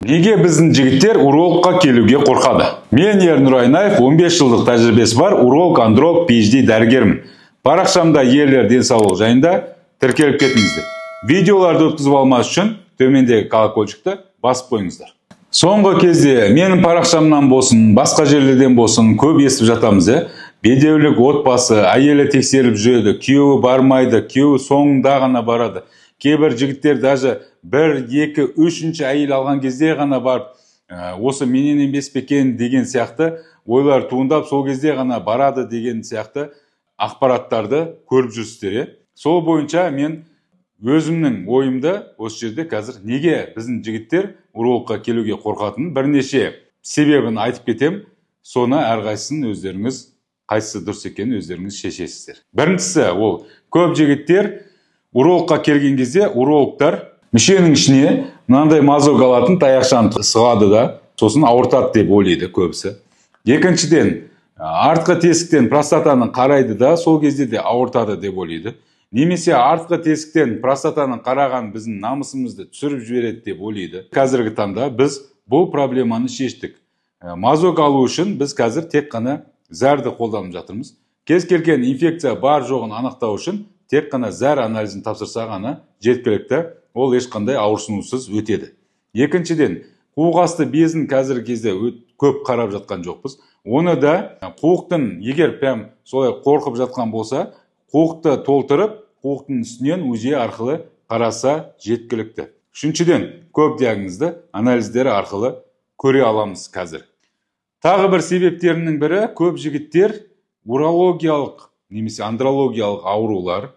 Неге біздің жігіттер урологқа келуге қорқады? Мен Ернұр Айнаев, 15 жылдық тәжірибесі бар уролог, андролог, PhD дәрігермін. Парақшамда ерлер денсаулығы жайында тіркеліп кетіңіздер. Видеоларды өткізіп алмас үшін төмендегі колокольчикті басып қойыңыздар. Соңғы кезде менің парақшамнан болсын, басқа жерлерден болсын көп естіп жатамыз. Бедеулік отбасы, әйелі тексеріліп жүреді, күйеуі бармайды, күйеуі соңында ғана барады. Кейбір жігіттер даже 1, 2, 3-ші әйел алған кезде ғана барып, осы менен емес пе екен деген сияқты ойлар туындап, сол кезде ғана барады деген сияқты ақпараттарды көріп жүрсіздер. Сол бойынша мен өзімнің ойымды осы жерде қазір неге біздің жігіттер урологқа келуге қорқатынын бірнеше себебін айтып кетем. Соны әрқайсысын өздеріңіз қайсысы дұрыс екенін өздеріңіз шешесіздер. Біріншісі, ол көп жігіттер урологқа келген кезде урологтар мүшенің ішіне мынандай мазок алатын таяқшаны сығады да, сосын ауыртады деп ойлайды көбісі. Екіншіден, артқы тесіктен простатаны қарайды да, сол кезде де ауыртады деп ойлайды. Немесе артқы тесіктен простатаны қараған біздің намысымызды түсіріп жібереді деп ойлайды. Қазіргі таңда біз бұл проблеманы шештік. Мазок алу үшін біз қазір тек қана зәрді қолданып жатырмыз. Кез келген инфекция бар жоғын анықтау үшін тек қана зәр анализін тапсырса ғана жеткілікті, ол ешқандай ауырсынусыз өтеді. Екіншіден, қуықасты безін қазіргі кезде көп қарап жатқан жоқпыз. Оны да қуықтың егер прям солай қорқып жатқан болса, қуықты толтырып, қуықтың үстінен УЗИ арқылы қараса жеткілікті. Үшіншіден, көп диагнозды анализдері арқылы көре аламыз қазір. Тағы бір себептерінің бірі, көп жігіттер урологиялық немесе андрологиялық аурулар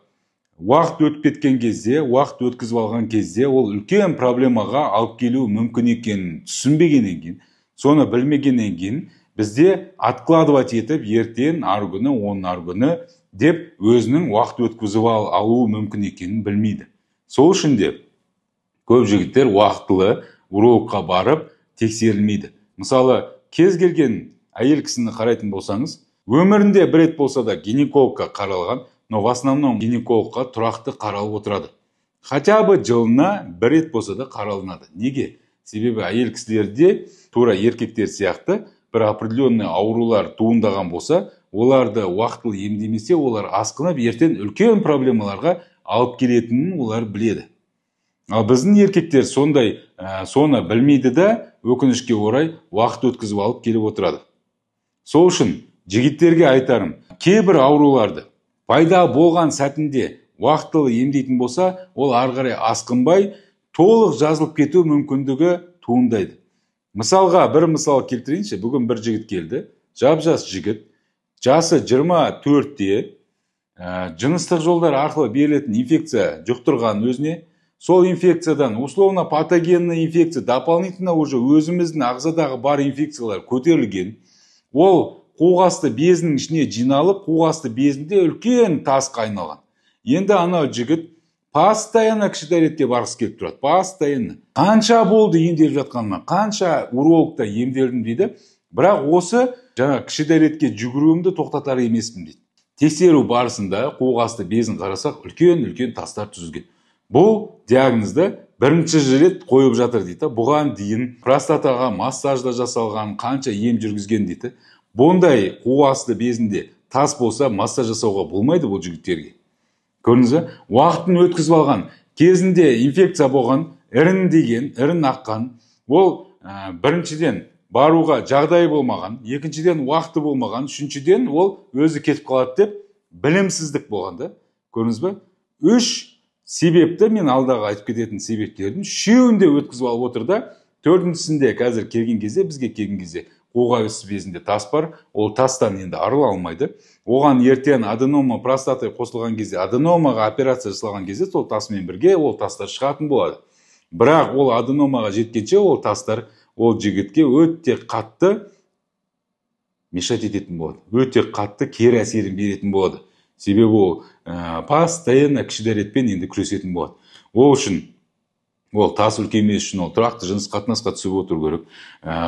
уақыт өтіп кеткен кезде, уақыт өткізіп алған кезде ол үлкен проблемаға алып келу мүмкін екенін түсінбегеннен кейін, соны білмегеннен кейін бізде откладывать етіп, ертең аргүні, оның аргүні деп өзінің уақыт өткізіп алуы мүмкін екенін білмейді. Сол үшін де көп жігіттер уақытылы урологқа барып тексерілмейді. Мысалы, кез келген әйел кісіні қарайтын болсаңыз, өмірінде бір рет болса да гинекологқа қаралған, но в основном гинекологқа тұрақты қаралып отырады. Хотя бы жылына бір рет болса да қаралынады. Неге? Себебі әйел кісілерде тура еркектер сияқты бір определенный аурулар туындаған болса, оларды уақытылы емдемесе, олар асқынып, ертең үлкен проблемаларға алып келетінін олар біледі. Ал біздің еркектер соны білмейді да, өкінішке орай уақыт өткізіп алып келіп отырады. Сол үшін жігіттерге айтарым, кейбір ауруларды пайда болған сәтінде уақытылы емдейтін болса, ол ары қарай асқынбай, толық жазылып кету мүмкіндігі туындайды. Мысалға бір мысал келтірейінші. Бүгін бір жігіт келді, жап-жас жігіт, жасы 24-те, жыныстық жолдар арқылы берілетін инфекция жұқтырған өзіне, сол инфекциядан условно патогенный инфекция, дополнительно уже өзіміздің ағзадағы бар инфекциялар көтерілген, ол қуықасты безінің ішіне жиналып, қуықасты безінде үлкен тасқа айналған. Енді анау жігіт постоянно кіші дәретке барғысы келіп тұрады, постоянно. Қанша болды емделіп жатқаныма, қанша урологта емделдім дейді, бірақ осы жаңа кіші дәретке жүгіруімді тоқтатар емеспін дейді. Тексеру барысында қуықасты безін қарасақ, үлкен тастар түзілген. Бұл диагнозды бірінші рет қойып жатыр дейді. Бұған дейін простатаға массажда жасалған, қанша ем жүргізген дейді. Бұндай қуықасты безінде тас болса, массаж жасауға болмайды бұл жігіттерге. Көрдіңіз бе? Уақытын өткізіп алған, кезінде инфекция болған, ірін аққан, ол біріншіден баруға жағдай болмаған, екіншіден уақыты болмаған, үшіншіден ол өзі кетіп қалады деп білімсіздік болғанда. Көрдіңіз бе? 3 себепті мен алдағы айтып кететін себептердің 3-інде өткізіп алып отыр да, 4-сінде қазір келген кезде, бізге келген кезде қуықасты безінде тас бар, ол тастан енді арыла алмайды. Оған ертең аденома простата қосылған кезде, аденомаға операция жасалған кезде, сол тасымен бірге ол тастар шығатын болады. Бірақ ол аденомаға жеткенше ол тастар ол жігітке өте қатты мешать ететін болады. Өте қатты кері әсерін беретін болады. Себебі ол постоянно кіші дәретпен енді күресетін болады. Ол үшін ол тас үлкеймес үшін ол тұрақты жыныс қатынасқа түсіп отыру керек.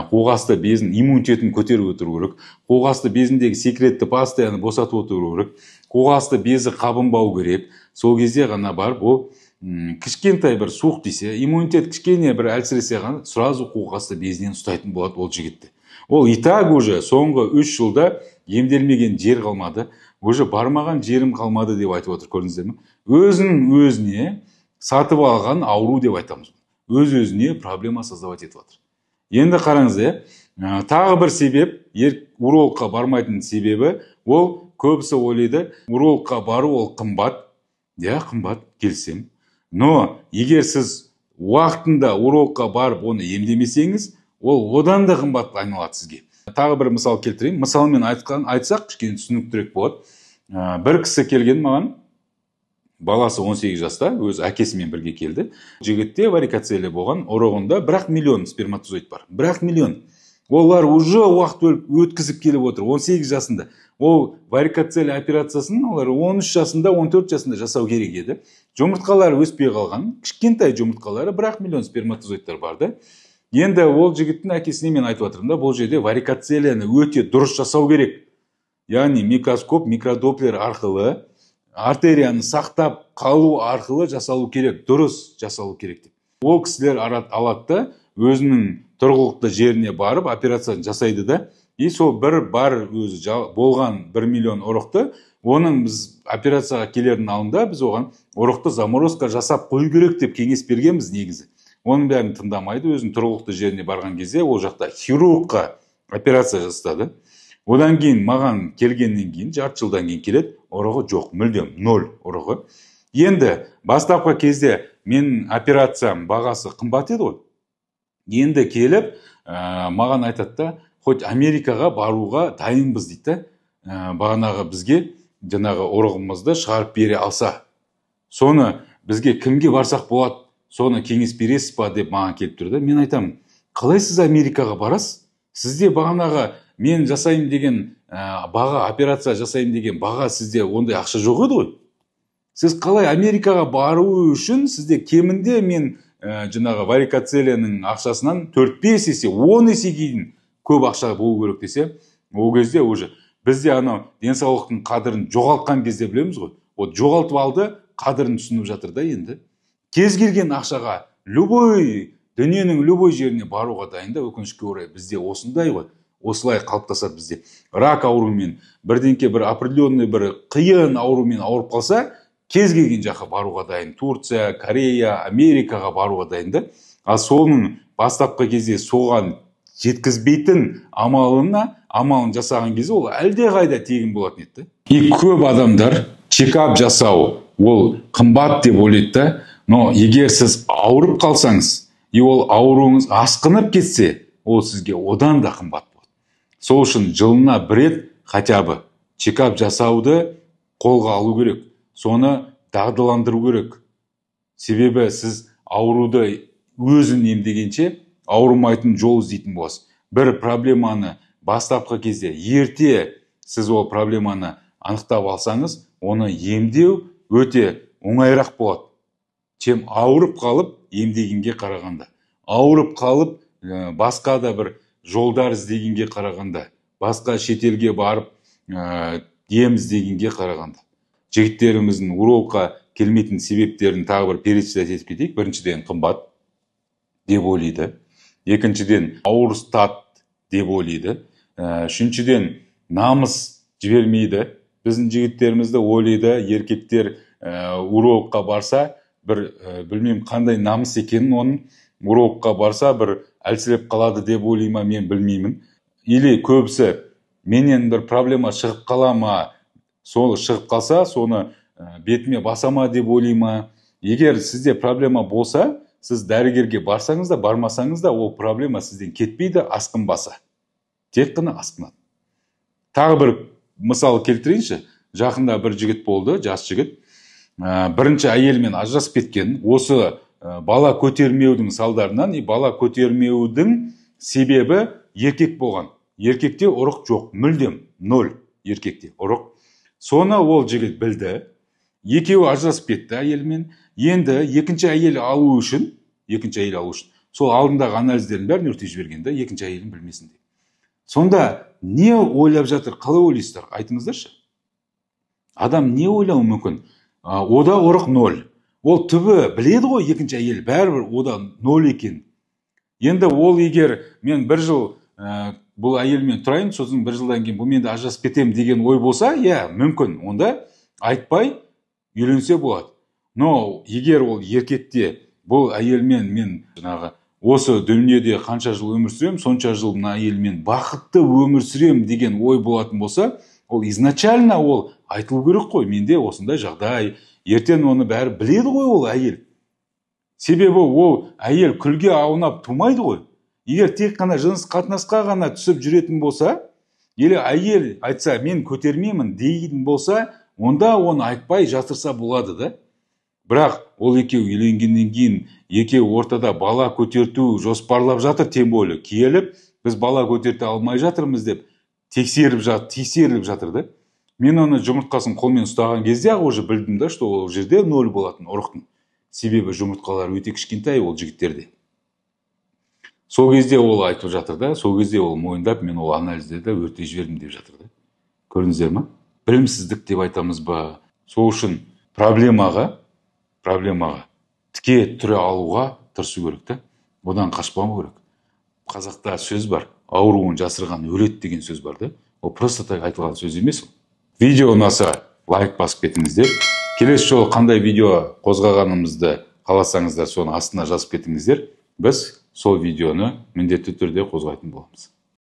Қуықасты безін иммунитетін көтеріп отыру керек. Қуықасты безіндегі секретті постоянно босатып отыру керек. Қуықасты безі қабынбау керек. Сол кезде ғана бар бұл кішкентай бір суық десе, иммунитет кішкене бір әлсіресе ғана сразу қолқасты безінен ұстайтын болады ол жігітті. Ол и так уже соңғы 3 жылда емделмеген жер қалмады, уже бармаған жерім қалмады деп айтып отыр, көрдіңіздер ме? Өзіне сатып алған ауру деп айтамыз. Өз-өзіне проблема создавать етіп отыр. Енді қараңыз, тағы бір себеп, урологқа бармайтын себебі, ол көбісі ойлайды, урологқа бару ол қымбат. Қымбат, келсем. Но егер сіз уақытында урологқа барып оны емдемесеңіз, ол одан да қымбат айналады сізге. Тағы бір мысал келтірейін. Мысалмен айтсақ, кішкене түсініктірек болады. Бір кісі келген маған, баласы 18 жаста, өз әкесімен бірге келді. Жігітте варикоцеле болған, ұрығында 1 миллион сперматозоид бар. 1 миллион. Олар уже уақыт өткізіп келіп отыр, 18 жасында. Ол варикоцеле операциясын олар 13 жасында, 14 жасында жасау керек еді. Жұмыртқалары өспей қалған, кішкентай жұмыртқалары 1 миллион сперматозоидтар барды. Енді ол жігіттің әкесіне мен айтып отырмын да, бұл жерде варикоцелені өте дұрыс жасау керек. Яғни микроскоп, микродоплер арқылы артерияны сақтап қалу арқылы жасалу керек, дұрыс жасалу керек деп. Ол кісілер алады да, өзінің тұрғылықты жеріне барып операцияны жасайды да, и сол бар өзі болған 1 миллион ұрықты, оның біз операцияға келердің алдында біз оған ұрықты заморозка жасап қою керек деп кеңес бергенбіз негізі. Оның бәрін тыңдамайды, өзінің тұрғылықты жеріне барған кезде ол жақта хирургқа операция жасады. Одан кейін маған келгеннен кейін, жарты жылдан кейін келеді, ұрығы жоқ, мүлдем 0 ұрығы. Енді бастапқы кезде мен операциям бағасы қымбат еді ғой. Енді келіп, маған айтады да, хоть Америкаға баруға дайынбыз дейді. Бағанағы бізге жаңағы ұрығымызды шығарып бере алса, соны бізге кімге барсақ болады, соны кеңес бересіз ба деп маған келіп тұрды. Мен айтамын, қалай сіз Америкаға барасыз? Сізде бағанағы мен жасайым деген баға, операция жасайым деген баға, сізде ондай ақша жоқ еді ғой. Сіз қалай Америкаға бару үшін сізде кемінде мен жаңағы варикоцеленің ақшасынан 4-5 есе, 10 есе кейін көп ақша болу керек десе, ол кезде уже бізде анау денсаулықтың қадірін жоғалтқан кезде білеміз ғой. Вот жоғалтып алды, қадірін түсініп жатыр да енді. Кез келген ақшаға, дүниенің любой жеріне баруға дайында, өкінішке орай бізде осындай ғой. Осылай қалыптасады бізде. Рак аурумен, бірдеңке бір определенный бір қиын аурумен ауырып қалса, кез келген жаққа баруға дайын. Турция, Корея, Америкаға баруға дайын. Ал соның бастапқы кезде соған жеткізбейтін амалын жасаған кезде ол әлде қайда тегін болатын еді. И көп адамдар чекап жасау ол қымбат деп ойлайды, но егер сіз ауырып қалсаңыз, и ол ауруыңыз асқынып кетсе, ол сізге одан да қымбат болады. Сол үшін жылына 1 рет хотя бы чекап жасауды қолға алу керек. Соны дағдыландыру керек. Себебі сіз ауруды өзін емдегенше ауырмайтын жол іздейтін боласыз. Бір проблеманы бастапқы кезде ерте сіз ол проблеманы анықтап алсаңыз, оны емдеу өте оңайырақ болады. Чем ауырып қалып емдегенге қарағанда. Ауырып қалып басқа да бір жолдар іздегенге қарағанда. Басқа шетелге барып ем іздегенге қарағанда. Жігіттеріміздің урологқа келмейтін себептерін тағы бір перечислять етіп кетейік. Біріншіден қымбат деп ойлайды. Екіншіден ауырстат деп ойлайды. Үшіншіден намыс жібермейді. Біздің жігіттерімізді ойлайды, еркектер урологқа барса, бір білмеймін қандай намыс екенін, оның урологқа барса бір әлсіреп қалады деп ойлайма, мен білмеймін. Или көбісі менен бір проблема шығып қалама, сол шығып қалса, соны бетіме басама деп ойлайма. Егер сізде проблема болса, сіз дәрігерге барсаңыз да, бармасаңыз да, ол проблема сізден кетпейді, асқынбаса. Тек қана асқынады. Тағы бір мысал келтірейінші. Жақында бір жігіт болды, жас жігіт. Бірінші әйелмен ажырасып кеткен. Осы бала көтермеудің салдарынан, бала көтермеудің себебі еркек болған. Еркекте ұрық жоқ, мүлдем 0 еркекте ұрық. Соны ол жігіт білді. Екеуі ажырасып кетті әйелмен. Енді екінші әйел алу үшін, сол алдындағы анализдерін бәрін өртеп жіберген, екінші әйелін білмесін деп. Сонда не ойлап жатыр, қалай ойлайсыздар? Айтыңыздаршы. Адам не ойлауы мүмкін? Ода ұрық 0. Ол түбі біледі ғой екінші әйел бәрібір одан 0 екен. Енді ол егер мен бір жыл бұл әйелмен тұрайын, сосын бір жылдан кейін бұл менде ажырасып кетемін деген ой болса, мүмкін, онда айтпай үйленсе болады. Но егер ол еркекте бұл әйелмен мен жаңағы осы дүниеде қанша жыл өмір сүрем, сонша жыл мына әйелмен бақытты өмір сүрем деген ой болатын болса, ол изначально ол айтылу керек қой, менде осындай жағдай, ертең оны бәрі біледі ғой ол әйел. Себебі ол әйел күлге аунап тумайды ғой. Егер тек қана жыныс қатынасқа ғана түсіп жүретін болса, или әйел айтса мен көтермеймін дейтін болса, онда оны айтпай жатырса болады да. Бірақ ол екеу үйленгеннен кейін екеу ортада бала көтерту жоспарлап жатыр, тем более келіп біз бала көтерте алмай жатырмыз деп тексеріліп жатыр да. Мен оны жұмыртқасын қолмен ұстаған кезде уже білдім да, что ол жерде 0 болатын ұрықтың. Себебі жұмыртқалар өте кішкентай ол жігіттерде. Сол кезде ол айтып жатыр да, сол кезде ол мойындап, мен ол анализдерді өртей жібердім деп жатыр да. Көрдіңіздер ма? Білімсіздік деп айтамыз ба? Сол үшін проблемаға тіке түре алуға тырысу керек та. Одан қашпау керек. Қазақта сөз бар, ауруын жасырған өледі деген сөз бар да. Ол просто так айтылған сөз емес. Видео ұнаса лайк басып кетіңіздер. Келесі жолы қандай видео қозғағанымызды қаласаңыздар, соны астына жазып кетіңіздер. Біз сол видеоны міндетті түрде қозғайтын боламыз.